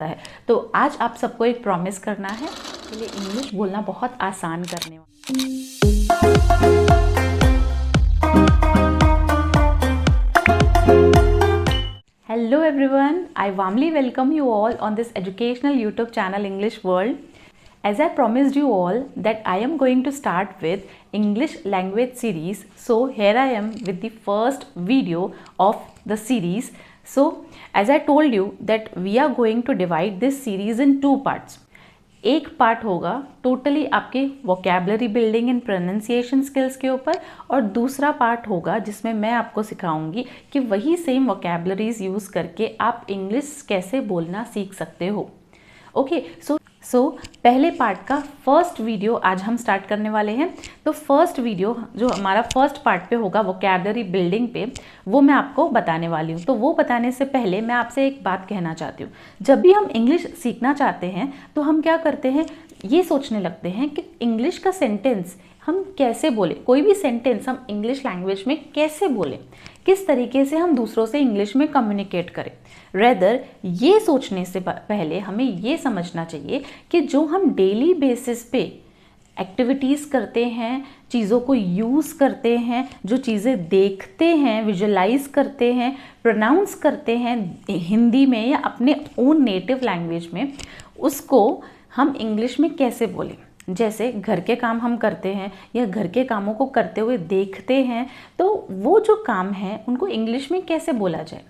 है। तो आज आप सबको एक प्रॉमिस करना है के लिए इंग्लिश बोलना बहुत आसान करने वाला। Hello everyone, I warmly welcome you all on this educational YouTube channel English World. As I promised you all that I am going to start with English language series, so here I am with the first video of the series. So as I told you that we are going to divide this series in two parts. एक part होगा totally आपके vocabulary building and pronunciation skills के ऊपर, और दूसरा part होगा जिसमें मैं आपको सिखाऊंगी कि वही सेम वोकैबुलरीज यूज़ करके आप इंग्लिश कैसे बोलना सीख सकते हो। ओके, सो पहले पार्ट का फर्स्ट वीडियो आज हम स्टार्ट करने वाले हैं। तो फर्स्ट वीडियो जो हमारा फर्स्ट पार्ट पे होगा वोकैबुलरी बिल्डिंग पे, वो मैं आपको बताने वाली हूँ। तो वो बताने से पहले मैं आपसे एक बात कहना चाहती हूँ। जब भी हम इंग्लिश सीखना चाहते हैं तो हम क्या करते हैं, ये सोचने लगते हैं कि इंग्लिश का सेंटेंस हम कैसे बोलें, कोई भी सेंटेंस हम इंग्लिश लैंग्वेज में कैसे बोलें, किस तरीके से हम दूसरों से इंग्लिश में कम्युनिकेट करें। रेदर ये सोचने से पहले हमें ये समझना चाहिए कि जो हम डेली बेसिस पे एक्टिविटीज़ करते हैं, चीज़ों को यूज़ करते हैं, जो चीज़ें देखते हैं, विजुलाइज करते हैं, प्रोनाउंस करते हैं हिंदी में या अपने ओन नेटिव लैंग्वेज में, उसको हम इंग्लिश में कैसे बोलें। जैसे घर के काम हम करते हैं या घर के कामों को करते हुए देखते हैं, तो वो जो काम है उनको इंग्लिश में कैसे बोला जाए।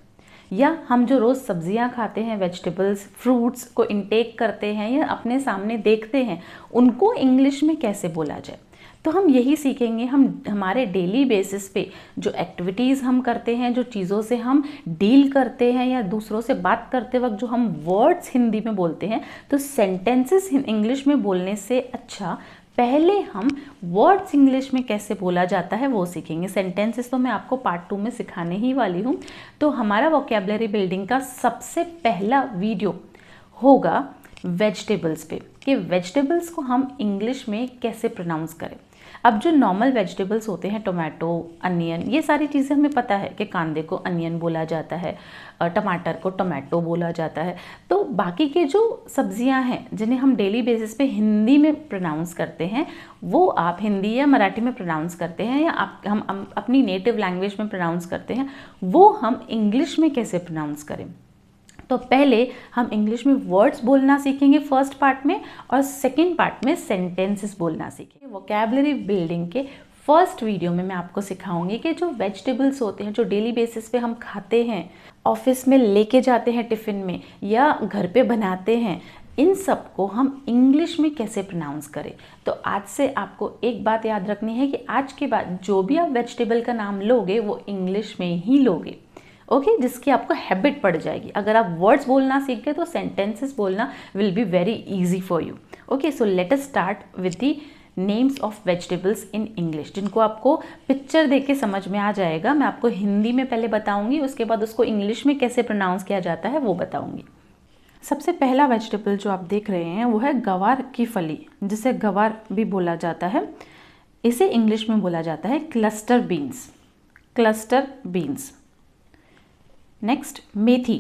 या हम जो रोज़ सब्जियां खाते हैं, वेजिटेबल्स, फ्रूट्स को इंटेक करते हैं या अपने सामने देखते हैं, उनको इंग्लिश में कैसे बोला जाए। तो हम यही सीखेंगे। हम हमारे डेली बेसिस पे जो एक्टिविटीज़ हम करते हैं, जो चीज़ों से हम डील करते हैं या दूसरों से बात करते वक्त जो हम वर्ड्स हिंदी में बोलते हैं, तो सेंटेंसेस इंग्लिश में बोलने से अच्छा पहले हम वर्ड्स इंग्लिश में कैसे बोला जाता है वो सीखेंगे। सेंटेंसेस तो मैं आपको पार्ट 2 में सिखाने ही वाली हूँ। तो हमारा वोकैबुलरी बिल्डिंग का सबसे पहला वीडियो होगा वेजिटेबल्स पे, कि वेजिटेबल्स को हम इंग्लिश में कैसे प्रोनाउंस करें। अब जो नॉर्मल वेजिटेबल्स होते हैं, टोमेटो, अनियन, ये सारी चीज़ें हमें पता है कि कांदे को अनियन बोला जाता है, टमाटर को टोमेटो बोला जाता है। तो बाकी के जो सब्जियां हैं जिन्हें हम डेली बेसिस पे हिंदी में प्रोनाउंस करते हैं, वो आप हिंदी या मराठी में प्रोनाउंस करते हैं या हम अपनी नेटिव लैंग्वेज में प्रोनाउंस करते हैं, वो हम इंग्लिश में कैसे प्रोनाउंस करें। तो पहले हम इंग्लिश में वर्ड्स बोलना सीखेंगे फर्स्ट पार्ट में, और सेकंड पार्ट में सेंटेंसेस बोलना सीखेंगे। वोकैबुलरी बिल्डिंग के फर्स्ट वीडियो में मैं आपको सिखाऊंगी कि जो वेजिटेबल्स होते हैं, जो डेली बेसिस पे हम खाते हैं, ऑफिस में लेके जाते हैं टिफ़िन में या घर पे बनाते हैं, इन सब को हम इंग्लिश में कैसे प्रोनाउंस करें। तो आज से आपको एक बात याद रखनी है कि आज के बाद जो भी आप वेजिटेबल का नाम लोगे वो इंग्लिश में ही लोगे। ओके, जिसकी आपको हैबिट पड़ जाएगी। अगर आप वर्ड्स बोलना सीख गए तो सेंटेंसेस बोलना will be very easy for you. Okay, so let us start with the names of vegetables in English, जिनको आपको पिक्चर देख के समझ में आ जाएगा। मैं आपको हिंदी में पहले बताऊंगी, उसके बाद उसको इंग्लिश में कैसे प्रोनाउंस किया जाता है वो बताऊंगी। सबसे पहला वेजिटेबल जो आप देख रहे हैं वो है गवार की फली, जिसे गवार भी बोला जाता है। इसे इंग्लिश में बोला जाता है cluster beans, cluster beans. Next, मेथी।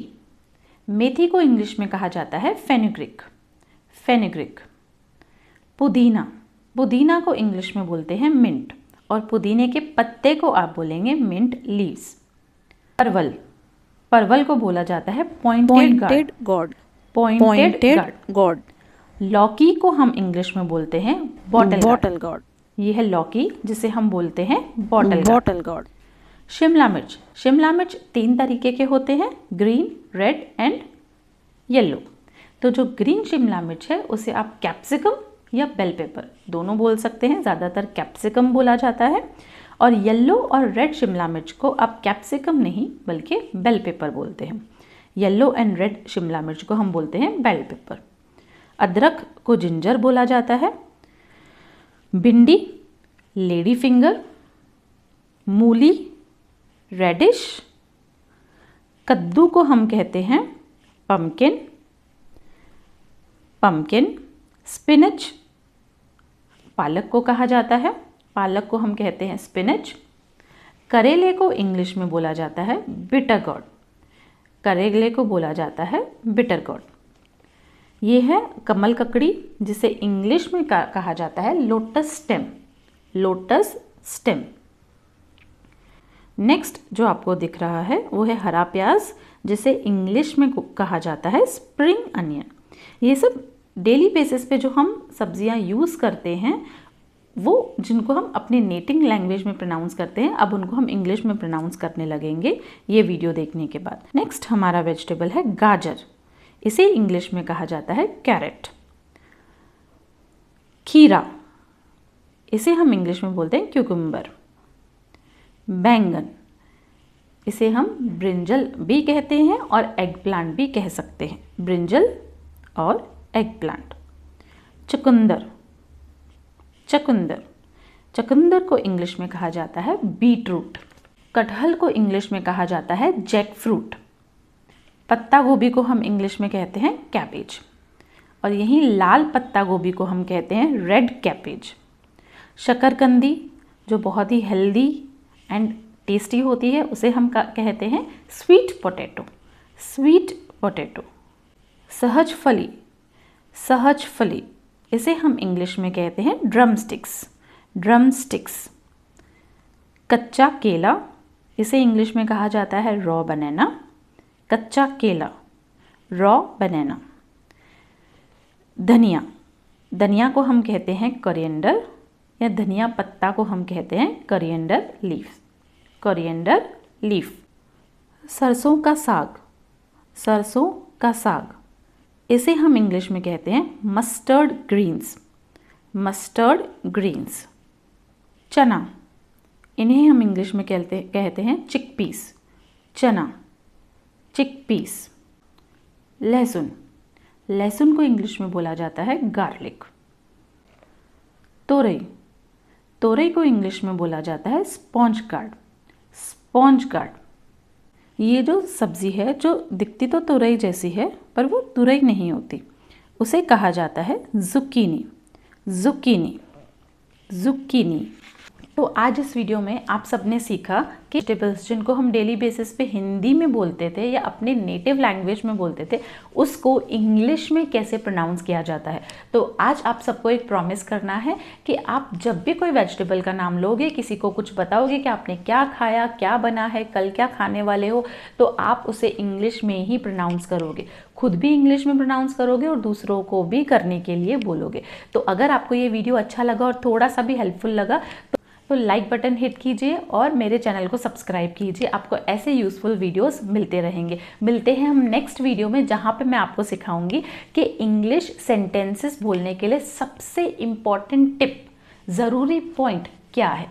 मेथी को इंग्लिश में कहा जाता है फेनुग्रीक, फेनुग्रीक। पुदीना, पुदीना को इंग्लिश में बोलते हैं मिंट, और पुदीने के पत्ते को आप बोलेंगे मिंट लीव्स। परवल, परवल को बोला जाता है पॉइंटेड गॉड, पॉइंटेड गॉड। लौकी को हम इंग्लिश में बोलते हैं बॉटल गॉड। ये है लौकी, जिसे हम बोलते हैं बॉटल गॉड। शिमला मिर्च, शिमला मिर्च 3 तरीके के होते हैं, ग्रीन, रेड एंड येलो। तो जो ग्रीन शिमला मिर्च है उसे आप कैप्सिकम या बेल पेपर दोनों बोल सकते हैं, ज़्यादातर कैप्सिकम बोला जाता है। और येलो और रेड शिमला मिर्च को आप कैप्सिकम नहीं बल्कि बेल पेपर बोलते हैं। येलो एंड रेड शिमला मिर्च को हम बोलते हैं बेल पेपर। अदरक को जिंजर बोला जाता है। भिंडी, लेडी फिंगर, मूली, रेडिश। कद्दू को हम कहते हैं पम्पकिन, पम्पकिन। स्पिनच, पालक को कहा जाता है, पालक को हम कहते हैं स्पिनच। करेले को इंग्लिश में बोला जाता है बिटर गॉर्ड, करेले को बोला जाता है बिटर गॉर्ड। ये है कमल ककड़ी, जिसे इंग्लिश में कहा जाता है lotus stem, lotus stem. Next जो आपको दिख रहा है वो है हरा प्याज, जिसे इंग्लिश में कहा जाता है स्प्रिंग अनियन। ये सब डेली बेसिस पे जो हम सब्जियां यूज़ करते हैं, वो जिनको हम अपने नेटिव लैंग्वेज में प्रोनाउंस करते हैं, अब उनको हम इंग्लिश में प्रोनाउंस करने लगेंगे ये वीडियो देखने के बाद। नेक्स्ट हमारा वेजिटेबल है गाजर, इसे इंग्लिश में कहा जाता है कैरेट। खीरा, इसे हम इंग्लिश में बोलते हैं क्यूकम्बर। बैंगन, इसे हम ब्रिंजल भी कहते हैं और एग प्लांट भी कह सकते हैं, ब्रिंजल और एग प्लांट। चुकंदर, चकुंदर, चकुंदर को इंग्लिश में कहा जाता है बीट रूट। कटहल को इंग्लिश में कहा जाता है जैक फ्रूट। पत्ता गोभी को हम इंग्लिश में कहते हैं कैबेज, और यहीं लाल पत्ता गोभी को हम कहते हैं रेड कैबेज। शकरकंदी, जो बहुत ही हेल्दी एंड टेस्टी होती है, उसे हम कहते हैं स्वीट पोटैटो, स्वीट पोटैटो। सहज फली, सहज फली, इसे हम इंग्लिश में कहते हैं ड्रम स्टिक्स, ड्रम स्टिक्स। कच्चा केला, इसे इंग्लिश में कहा जाता है रॉ बनाना, कच्चा केला, रॉ बनाना। धनिया, धनिया को हम कहते हैं कोरिएंडर, या धनिया पत्ता को हम कहते हैं कोरिएंडर लीफ, कोरिएंडर लीफ। सरसों का साग, सरसों का साग, इसे हम इंग्लिश में कहते हैं मस्टर्ड ग्रीन्स, मस्टर्ड ग्रीन्स। चना, इन्हें हम इंग्लिश में कहते हैं चिकपीस, चना, चिकपीस। लहसुन, लहसुन को इंग्लिश में बोला जाता है गार्लिक। तोरई, तोरई को इंग्लिश में बोला जाता है स्पॉन्ज गार्ड, स्पॉन्ज गार्ड। ये जो सब्जी है, जो दिखती तो तुरई जैसी है पर वो तुरई नहीं होती, उसे कहा जाता है जुकीनी, जुकीनी, जुकीनी। तो आज इस वीडियो में आप सबने सीखा कि वेजिटेबल्स जिनको हम डेली बेसिस पे हिंदी में बोलते थे या अपने नेटिव लैंग्वेज में बोलते थे, उसको इंग्लिश में कैसे प्रोनाउंस किया जाता है। तो आज आप सबको एक प्रॉमिस करना है कि आप जब भी कोई वेजिटेबल का नाम लोगे, किसी को कुछ बताओगे कि आपने क्या खाया, क्या बना है, कल क्या खाने वाले हो, तो आप उसे इंग्लिश में ही प्रोनाउंस करोगे, खुद भी इंग्लिश में प्रोनाउंस करोगे और दूसरों को भी करने के लिए बोलोगे। तो अगर आपको ये वीडियो अच्छा लगा और थोड़ा सा भी हेल्पफुल लगा तो लाइक बटन हिट कीजिए और मेरे चैनल को सब्सक्राइब कीजिए। आपको ऐसे यूज़फुल वीडियोस मिलते रहेंगे। मिलते हैं हम नेक्स्ट वीडियो में, जहाँ पे मैं आपको सिखाऊंगी कि इंग्लिश सेंटेंसेस बोलने के लिए सबसे इम्पॉर्टेंट टिप, ज़रूरी पॉइंट क्या है।